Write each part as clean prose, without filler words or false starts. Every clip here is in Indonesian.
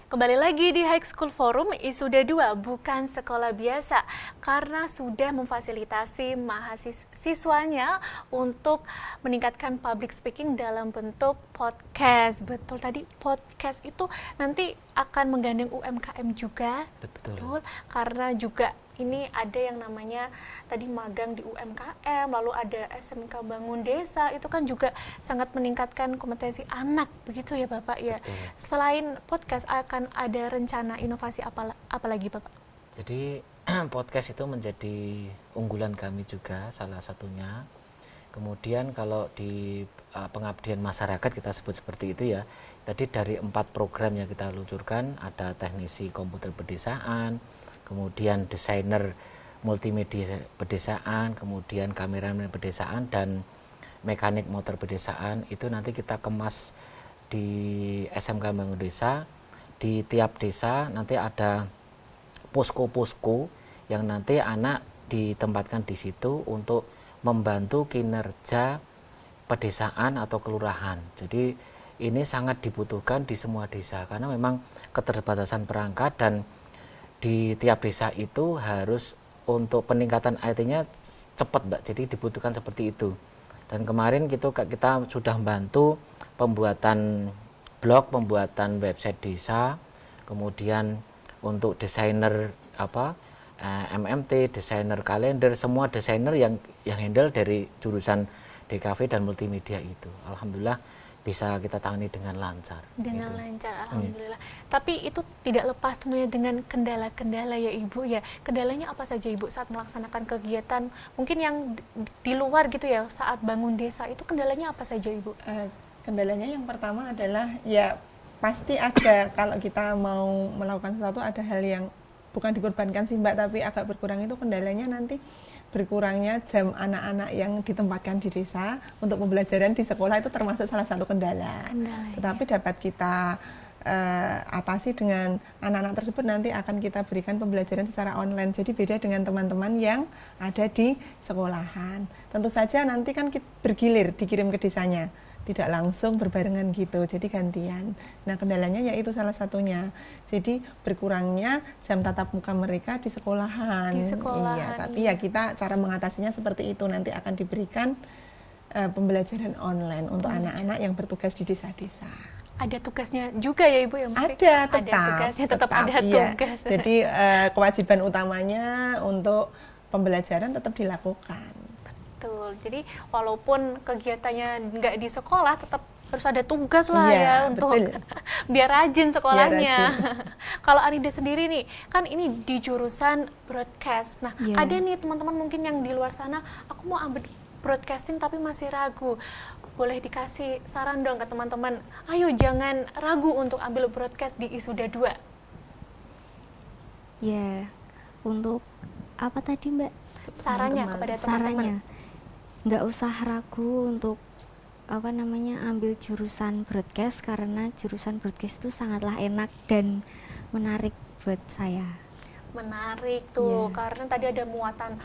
Kembali lagi di High School Forum, Isuda 2 bukan sekolah biasa karena sudah memfasilitasi mahasiswanya untuk meningkatkan public speaking dalam bentuk podcast. Betul, tadi podcast itu nanti akan menggandeng UMKM juga. Betul. Karena juga ini ada yang namanya tadi magang di UMKM, lalu ada SMK Bangun Desa, itu kan juga sangat meningkatkan kompetensi anak, begitu ya Bapak ya. Betul. Selain podcast akan ada rencana inovasi apa lagi Bapak? Jadi podcast itu menjadi unggulan kami juga salah satunya. Kemudian kalau di pengabdian masyarakat kita sebut seperti itu ya. Tadi dari 4 program yang kita luncurkan, ada teknisi komputer pedesaan, kemudian desainer multimedia pedesaan, kemudian kameramen pedesaan, dan mekanik motor pedesaan. Itu nanti kita kemas di SMK Bangun Desa. Di tiap desa nanti ada posko-posko yang nanti anak ditempatkan di situ untuk membantu kinerja pedesaan atau kelurahan. Jadi ini sangat dibutuhkan di semua desa karena memang keterbatasan perangkat, dan di tiap desa itu harus untuk peningkatan IT-nya cepat, Mbak. Jadi dibutuhkan seperti itu. Dan kemarin kita sudah membantu pembuatan blog, pembuatan website desa, kemudian untuk desainer MMT, desainer kalender, semua desainer yang handle dari jurusan DKV dan multimedia itu. Alhamdulillah bisa kita tangani dengan lancar. Dengan lancar, alhamdulillah. Tapi itu tidak lepas tentunya dengan kendala-kendala ya Ibu ya. Kendalanya apa saja Ibu saat melaksanakan kegiatan mungkin yang di luar gitu ya, saat bangun desa itu kendalanya apa saja Ibu? Kendalanya yang pertama adalah ya pasti ada, kalau kita mau melakukan sesuatu ada hal yang bukan dikorbankan sih Mbak, tapi agak berkurang. Itu kendalanya nanti berkurangnya jam anak-anak yang ditempatkan di desa untuk pembelajaran di sekolah, itu termasuk salah satu kendala. Tetapi dapat kita atasi dengan anak-anak tersebut nanti akan kita berikan pembelajaran secara online. Jadi beda dengan teman-teman yang ada di sekolahan. Tentu saja nanti kan bergilir dikirim ke desanya, tidak langsung berbarengan gitu, jadi gantian. Nah kendalanya yaitu salah satunya, jadi berkurangnya jam tatap muka mereka di sekolahan. Iya, tapi ya kita cara mengatasinya seperti itu, nanti akan diberikan pembelajaran online untuk anak-anak yang bertugas di desa-desa. Ada tugasnya juga ya Ibu ya? Ada, tetap. Ada tugasnya, tetap ada iya. tugas. Jadi kewajiban utamanya untuk pembelajaran tetap dilakukan. Betul. Jadi walaupun kegiatannya nggak di sekolah, tetap harus ada tugas lah ya untuk biar rajin sekolahnya. Kalau Anida sendiri nih, kan ini di jurusan broadcast. Nah, ada nih teman-teman mungkin yang di luar sana, aku mau ambil broadcasting tapi masih ragu. Boleh dikasih saran dong ke teman-teman, ayo jangan ragu untuk ambil broadcast di Isuda 2. Ya, untuk apa tadi Mbak? Sarannya kepada teman-teman. Nggak usah ragu untuk ambil jurusan broadcast, karena jurusan broadcast itu sangatlah enak dan menarik buat saya. Menarik tuh, karena tadi ada muatan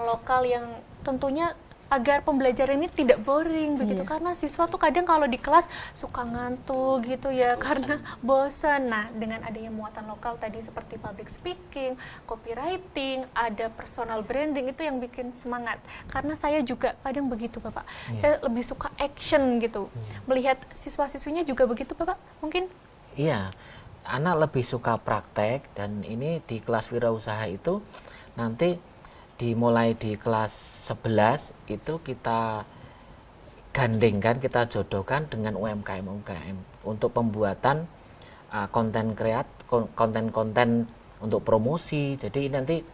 lokal yang tentunya agar pembelajaran ini tidak boring begitu, karena siswa tuh kadang kalau di kelas suka ngantuk gitu ya, karena bosan. Nah, dengan adanya muatan lokal tadi seperti public speaking, copywriting, ada personal branding, itu yang bikin semangat. Karena saya juga kadang begitu Bapak, saya lebih suka action gitu. Melihat siswa-siswinya juga begitu Bapak mungkin? Iya, anak lebih suka praktek, dan ini di kelas wirausaha itu nanti dimulai di kelas 11 itu kita gandengkan, kita jodohkan dengan UMKM untuk pembuatan konten-konten untuk promosi. Jadi nanti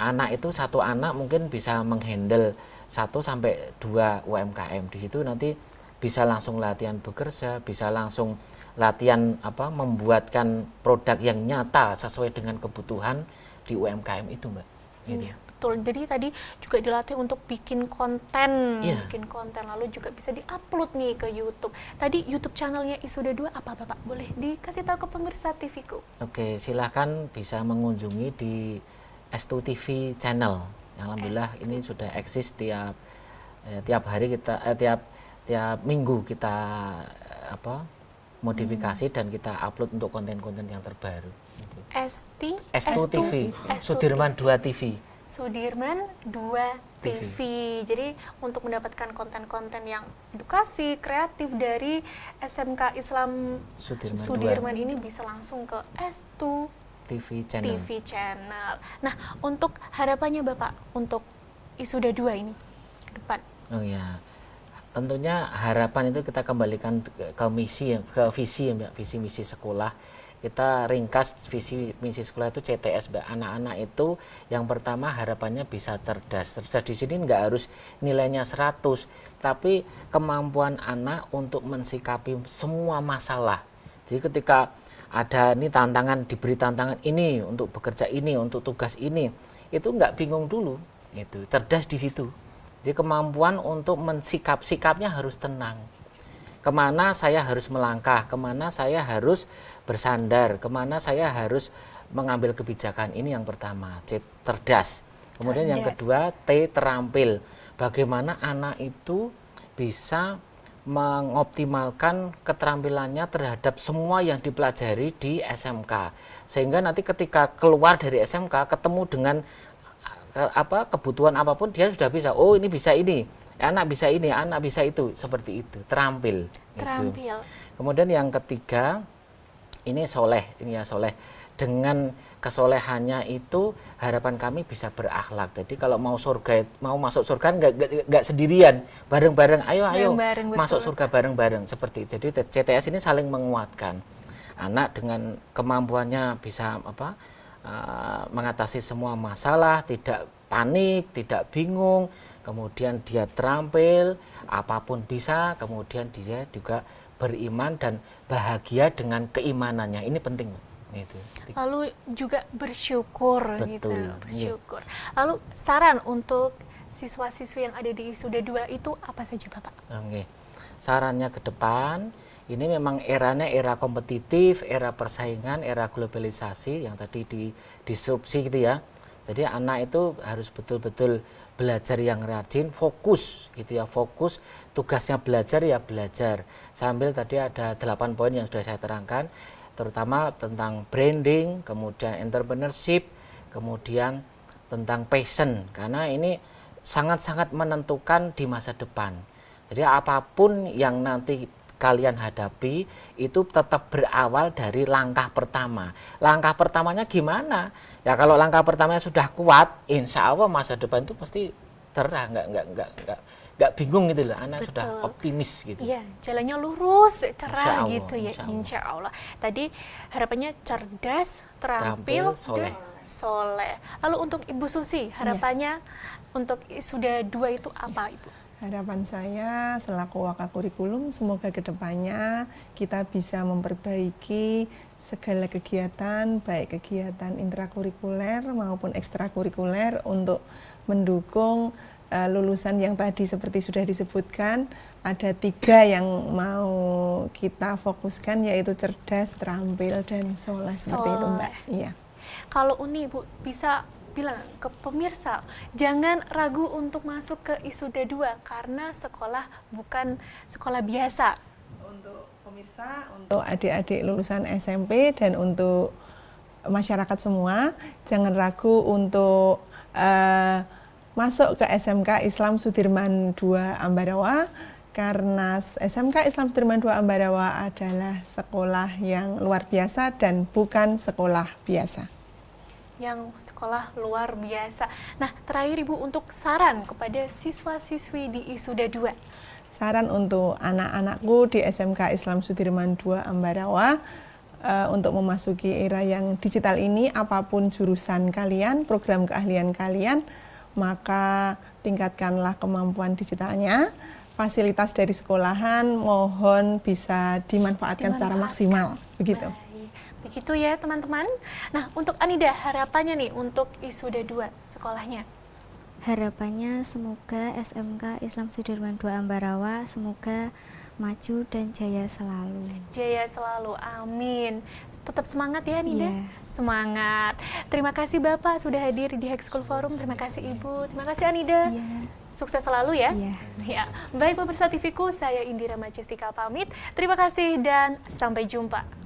anak itu, satu anak mungkin bisa menghandle 1 sampai 2 UMKM. Di situ nanti bisa langsung latihan bekerja, bisa langsung latihan membuatkan produk yang nyata sesuai dengan kebutuhan di UMKM itu, Mbak. Gitu. Betul. Jadi tadi juga dilatih untuk bikin konten, lalu juga bisa diupload nih ke YouTube. Tadi YouTube channelnya Isuda 2 apa Bapak? Boleh dikasih tahu ke pemirsa TV-ku? Oke, silahkan bisa mengunjungi di S2 TV channel. Alhamdulillah ini sudah eksis tiap hari kita tiap minggu kita modifikasi dan kita upload untuk konten-konten yang terbaru. Gitu. S2 TV, S2 Sudirman 2 TV. Sudirman 2 TV. Jadi untuk mendapatkan konten-konten yang edukasi, kreatif dari SMK Islam Sudirman 2 ini bisa langsung ke S2 TV channel. TV channel. Nah, untuk harapannya Bapak untuk Isuda 2 ini ke depan. Oh ya. Tentunya harapan itu kita kembalikan ke misi, ke visi ya, Mbak, visi misi sekolah. Kita ringkas visi misi sekolah itu CTS, Mbak. Anak-anak itu yang pertama harapannya bisa cerdas. Cerdas di sini nggak harus nilainya 100, tapi kemampuan anak untuk mensikapi semua masalah. Jadi ketika ada ini tantangan, diberi tantangan ini untuk bekerja ini, untuk tugas ini, itu nggak bingung dulu. Itu cerdas di situ. Jadi kemampuan untuk sikapnya harus tenang. Kemana saya harus melangkah, kemana saya harus bersandar, kemana saya harus mengambil kebijakan. Ini yang pertama, cerdas. Kemudian yang kedua, T, terampil. Bagaimana anak itu bisa mengoptimalkan keterampilannya terhadap semua yang dipelajari di SMK. Sehingga nanti ketika keluar dari SMK ketemu dengan kebutuhan apapun dia sudah bisa. Oh, ini bisa ini, anak bisa ini, anak bisa itu, seperti itu, terampil. Gitu. Kemudian yang ketiga, ini soleh, ini ya soleh. Dengan kesolehannya itu harapan kami bisa berakhlak. Jadi kalau mau masuk surga nggak sendirian, bareng-bareng. Ayo masuk surga bareng-bareng seperti itu. Jadi CTS ini saling menguatkan. Anak dengan kemampuannya bisa mengatasi semua masalah, tidak panik, tidak bingung, kemudian dia terampil, apapun bisa, kemudian dia juga beriman dan bahagia dengan keimanannya. Ini penting. Itu. Lalu juga bersyukur. Betul, gitu, bersyukur. Lalu saran untuk siswa-siswi yang ada di Isuda 2 itu apa saja Bapak? Oke. Sarannya ke depan, ini memang eranya era kompetitif, era persaingan, era globalisasi yang tadi disrupsi gitu ya. Jadi anak itu harus betul-betul belajar yang rajin, fokus gitu ya, fokus, tugasnya belajar ya belajar. Sambil tadi ada 8 poin yang sudah saya terangkan, terutama tentang branding, kemudian entrepreneurship, kemudian tentang passion, karena ini sangat-sangat menentukan di masa depan. Jadi apapun yang nanti kalian hadapi itu tetap berawal dari langkah pertama. Langkah pertamanya gimana? Ya kalau langkah pertamanya sudah kuat, insya Allah masa depan itu pasti cerah, nggak bingung gitu loh. Anak sudah optimis gitu. Iya, jalannya lurus, cerah Allah, gitu ya, insya Allah. Tadi harapannya cerdas, terampil, soleh. Lalu untuk Ibu Susi, harapannya untuk Isuda 2 itu apa, Ibu? Harapan saya selaku Wakakurikulum semoga kedepannya kita bisa memperbaiki segala kegiatan, baik kegiatan intrakurikuler maupun ekstrakurikuler untuk mendukung lulusan yang tadi seperti sudah disebutkan. Ada 3 yang mau kita fokuskan, yaitu cerdas, terampil, dan soleh. Seperti itu Mbak. Iya. Kalau Uni Bu bisa bilang ke pemirsa, jangan ragu untuk masuk ke Isuda 2 karena sekolah bukan sekolah biasa. Untuk pemirsa, untuk adik-adik lulusan SMP dan untuk masyarakat semua, jangan ragu untuk masuk ke SMK Islam Sudirman 2 Ambarawa, karena SMK Islam Sudirman 2 Ambarawa adalah sekolah yang luar biasa dan bukan sekolah biasa. Yang sekolah luar biasa. Nah, terakhir Ibu untuk saran kepada siswa-siswi di Isuda 2. Saran untuk anak-anakku di SMK Islam Sudirman 2 Ambarawa, untuk memasuki era yang digital ini, apapun jurusan kalian, program keahlian kalian, maka tingkatkanlah kemampuan digitalnya. Fasilitas dari sekolahan mohon bisa dimanfaatkan secara maksimal. Begitu. Begitu ya teman-teman. Nah, untuk Anida, harapannya nih untuk Isuda 2 sekolahnya? Harapannya semoga SMK Islam Sudirman 2 Ambarawa semoga maju dan jaya selalu. Jaya selalu, amin. Tetap semangat ya Anida. Yeah. Semangat. Terima kasih Bapak sudah hadir di High School Forum. Terima kasih Ibu. Terima kasih Anida. Yeah. Sukses selalu ya. Iya. Ya, baik pemirsa TV-ku, saya Indira Majestika pamit. Terima kasih dan sampai jumpa.